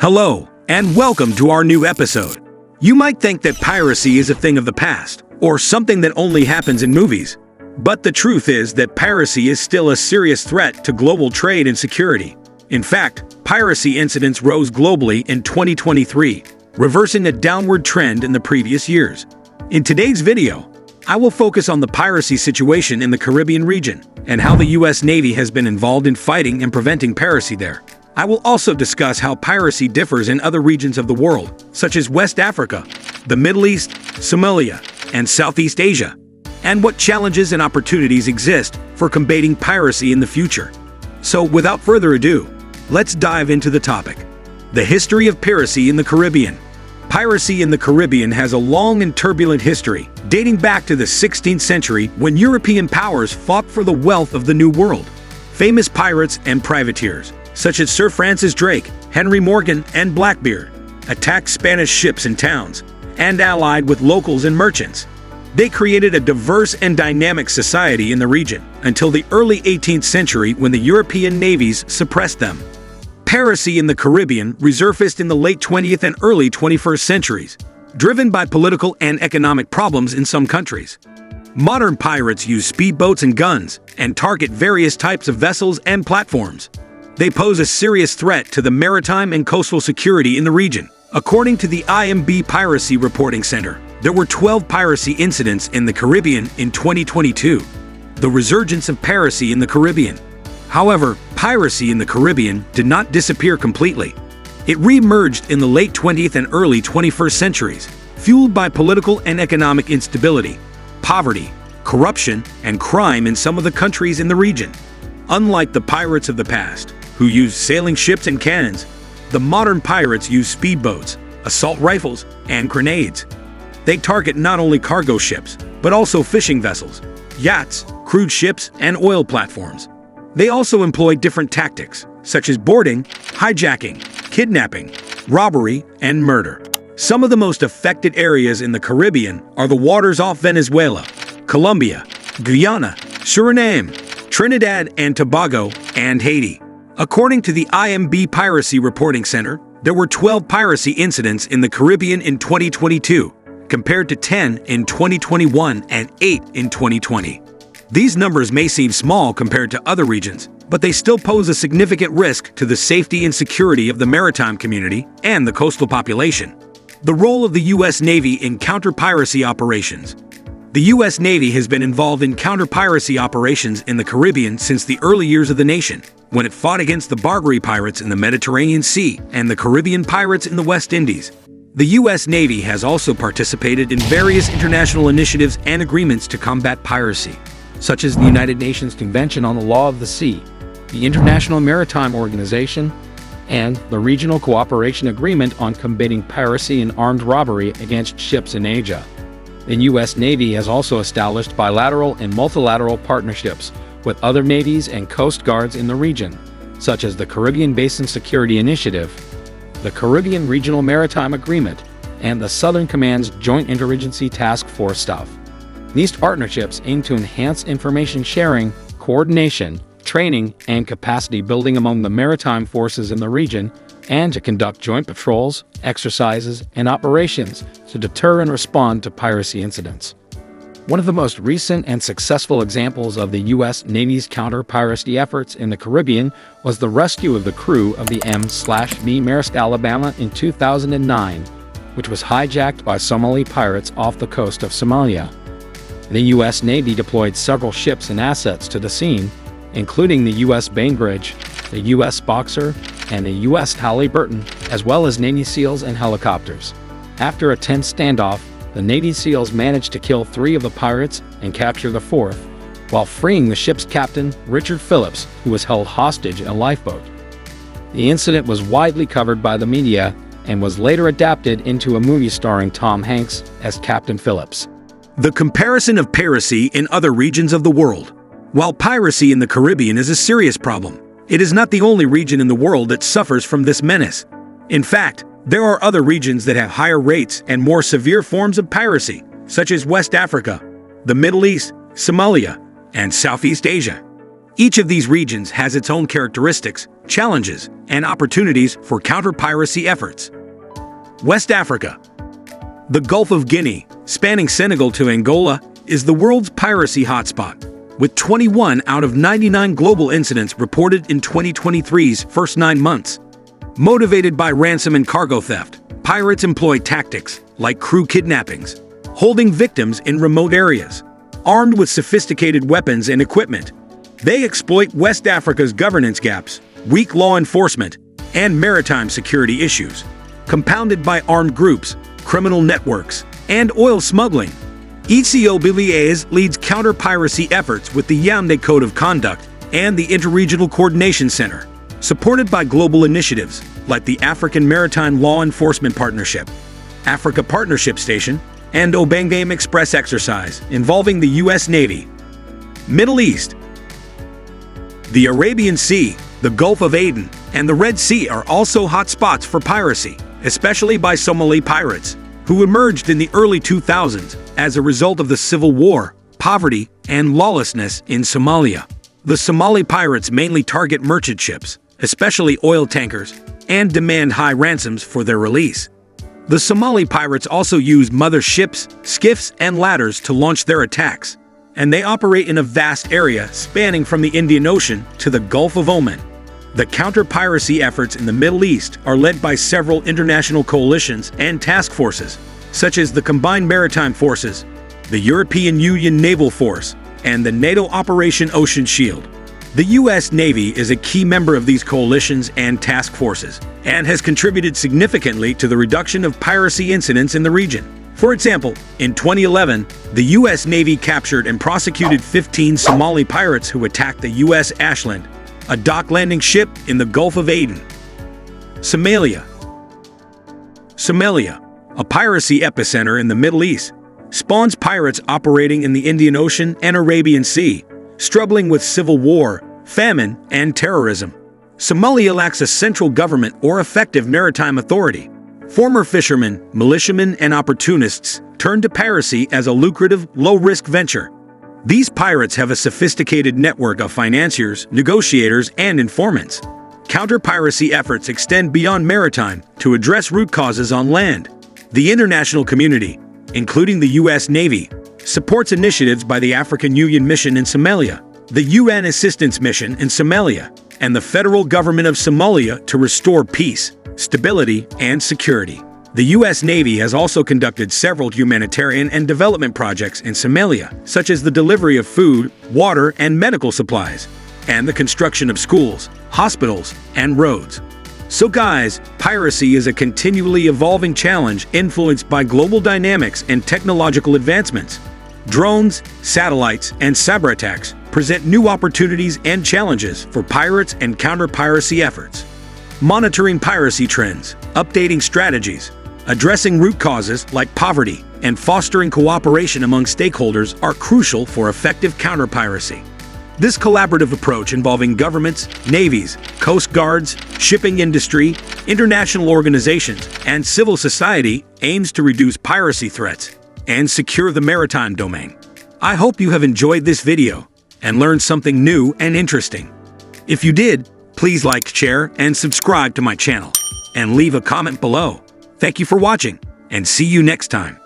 Hello, and welcome to our new episode. You might think that piracy is a thing of the past, or something that only happens in movies. But the truth is that piracy is still a serious threat to global trade and security. In fact, piracy incidents rose globally in 2023, reversing a downward trend in the previous years. In today's video, I will focus on the piracy situation in the Caribbean region and how the U.S. Navy has been involved in fighting and preventing piracy there. I will also discuss how piracy differs in other regions of the world, such as West Africa, the Middle East, Somalia, and Southeast Asia, and what challenges and opportunities exist for combating piracy in the future. So, without further ado, let's dive into the topic. The history of piracy in the Caribbean. Piracy in the Caribbean has a long and turbulent history, dating back to the 16th century when European powers fought for the wealth of the New World. Famous pirates and privateers, such as Sir Francis Drake, Henry Morgan, and Blackbeard, attacked Spanish ships and towns, and allied with locals and merchants. They created a diverse and dynamic society in the region until the early 18th century when the European navies suppressed them. Piracy in the Caribbean resurfaced in the late 20th and early 21st centuries, driven by political and economic problems in some countries. Modern pirates use speedboats and guns and target various types of vessels and platforms. They pose a serious threat to the maritime and coastal security in the region. According to the IMB Piracy Reporting Center, there were 12 piracy incidents in the Caribbean in 2022. The resurgence of piracy in the Caribbean. However, piracy in the Caribbean did not disappear completely. It re-emerged in the late 20th and early 21st centuries, fueled by political and economic instability, poverty, corruption, and crime in some of the countries in the region. Unlike the pirates of the past, who used sailing ships and cannons, the modern pirates use speedboats, assault rifles, and grenades. They target not only cargo ships, but also fishing vessels, yachts, cruise ships, and oil platforms. They also employ different tactics, such as boarding, hijacking, kidnapping, robbery, and murder. Some of the most affected areas in the Caribbean are the waters off Venezuela, Colombia, Guyana, Suriname, Trinidad and Tobago, and Haiti. According to the IMB Piracy Reporting Center, there were 12 piracy incidents in the Caribbean in 2022, compared to 10 in 2021 and 8 in 2020. These numbers may seem small compared to other regions, but they still pose a significant risk to the safety and security of the maritime community and the coastal population. The role of the U.S. Navy in counter-piracy operations. The U.S. Navy has been involved in counter-piracy operations in the Caribbean since the early years of the nation, when it fought against the Barbary pirates in the Mediterranean Sea and the Caribbean pirates in the West Indies. The U.S. Navy has also participated in various international initiatives and agreements to combat piracy, such as the United Nations Convention on the Law of the Sea, the International Maritime Organization, and the Regional Cooperation Agreement on combating piracy and armed robbery against ships in Asia. The U.S. Navy has also established bilateral and multilateral partnerships with other navies and coast guards in the region, such as the Caribbean Basin Security Initiative, the Caribbean Regional Maritime Agreement, and the Southern Command's Joint Interagency Task Force staff. These partnerships aim to enhance information sharing, coordination, training, and capacity building among the maritime forces in the region, and to conduct joint patrols, exercises, and operations to deter and respond to piracy incidents. One of the most recent and successful examples of the U.S. Navy's counter-piracy efforts in the Caribbean was the rescue of the crew of the M/V Maersk Alabama in 2009, which was hijacked by Somali pirates off the coast of Somalia. The U.S. Navy deployed several ships and assets to the scene, including the U.S. Bainbridge, the U.S. Boxer, and the U.S. Halliburton, as well as Navy SEALs and helicopters. After a tense standoff, the Navy SEALs managed to kill 3 of the pirates and capture the 4th, while freeing the ship's captain, Richard Phillips, who was held hostage in a lifeboat. The incident was widely covered by the media and was later adapted into a movie starring Tom Hanks as Captain Phillips. The comparison of piracy in other regions of the world. While piracy in the Caribbean is a serious problem, it is not the only region in the world that suffers from this menace. In fact, there are other regions that have higher rates and more severe forms of piracy, such as West Africa, the Middle East, Somalia, and Southeast Asia. Each of these regions has its own characteristics, challenges, and opportunities for counter-piracy efforts. West Africa. The Gulf of Guinea, spanning Senegal to Angola, is the world's piracy hotspot, with 21 out of 99 global incidents reported in 2023's first 9 months. Motivated by ransom and cargo theft, pirates employ tactics like crew kidnappings, holding victims in remote areas. Armed with sophisticated weapons and equipment, they exploit West Africa's governance gaps, weak law enforcement, and maritime security issues, compounded by armed groups, criminal networks, and oil smuggling. ECOBLIAS leads counter-piracy efforts with the Yaoundé Code of Conduct and the Interregional Coordination Center, supported by global initiatives like the African Maritime Law Enforcement Partnership, Africa Partnership Station, and Obangame Express exercise involving the U.S. Navy. Middle East. The Arabian Sea, the Gulf of Aden, and the Red Sea are also hotspots for piracy, especially by Somali pirates, who emerged in the early 2000s as a result of the civil war, poverty, and lawlessness in Somalia. The Somali pirates mainly target merchant ships, especially oil tankers, and demand high ransoms for their release. The Somali pirates also use mother ships, skiffs, and ladders to launch their attacks, and they operate in a vast area spanning from the Indian Ocean to the Gulf of Oman. The counter-piracy efforts in the Middle East are led by several international coalitions and task forces, such as the Combined Maritime Forces, the European Union Naval Force, and the NATO Operation Ocean Shield. The U.S. Navy is a key member of these coalitions and task forces, and has contributed significantly to the reduction of piracy incidents in the region. For example, in 2011, the U.S. Navy captured and prosecuted 15 Somali pirates who attacked the U.S. Ashland, a dock landing ship in the Gulf of Aden. Somalia. Somalia, a piracy epicenter in the Middle East, spawns pirates operating in the Indian Ocean and Arabian Sea, struggling with civil war, famine, and terrorism. Somalia lacks a central government or effective maritime authority. Former fishermen, militiamen, and opportunists turn to piracy as a lucrative, low-risk venture. These pirates have a sophisticated network of financiers, negotiators, and informants. Counter-piracy efforts extend beyond maritime to address root causes on land. The international community, including the U.S. Navy, supports initiatives by the African Union Mission in Somalia, the UN Assistance Mission in Somalia, and the federal government of Somalia to restore peace, stability, and security. The U.S. Navy has also conducted several humanitarian and development projects in Somalia, such as the delivery of food, water, and medical supplies, and the construction of schools, hospitals, and roads. So guys, piracy is a continually evolving challenge influenced by global dynamics and technological advancements. Drones, satellites, and cyber attacks present new opportunities and challenges for pirates and counter-piracy efforts. Monitoring piracy trends, updating strategies, addressing root causes like poverty, and fostering cooperation among stakeholders are crucial for effective counter-piracy. This collaborative approach involving governments, navies, coast guards, shipping industry, international organizations, and civil society aims to reduce piracy threats and secure the maritime domain. I hope you have enjoyed this video and learned something new and interesting. If you did, please like, share, and subscribe to my channel, and leave a comment below. Thank you for watching, and see you next time.